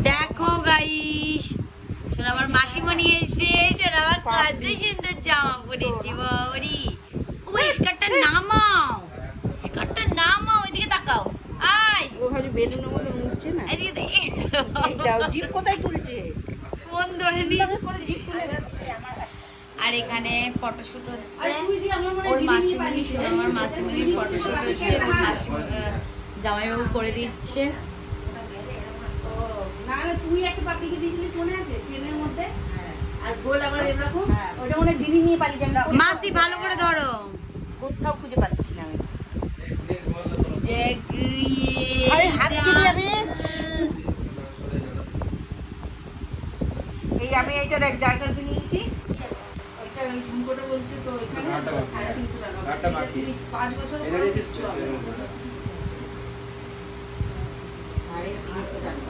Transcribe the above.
দেখো গাইস, শোনো আমার মাসিমণি এসে, শোনো আমার কত সুন্দর জামা পরেছি বাবারি। ও স্কার্টটা নামাও, স্কার্টটা নামাও, এদিকে তাকাও। আই ও ভাবে বেলুনের মতো মুড়ছে না। এদিকে এই দাও, জিভ কোথায় তুলছে? ফোন ধরে নি। করে জিভ তুলে যাচ্ছে। আর এখানে ফটোশুট হচ্ছে আর তুই দিয়ে আমার মনে হয় ওর দিদি মাসিমণি, পালিয়ে শোনো আমার মাসিমণির ফটোশুট হচ্ছে, ওর জামাইবাবু করে দিচ্ছে। না না, তুই একটা পাপিকে দিয়েছিলিস মনে আছে ট্রেনের মধ্যে? আর গোল আবার এরকম, ওটা মনে হয় দিদি নিয়ে পালিয়ে যাবে। মাসি ভালো করে ধরো। কোথাও খুঁজে পাচ্ছি না আমি। যে আরে হাত কেটে যাবে। এই আমি এইটা দেখ যার কাছে নিয়েছি, ওইটা ওই ঝুমকোটা বলছে তো এখানে 350 টাকা। এটা তুই 5 বছর পরে দিচ্ছ। 350 টাকা।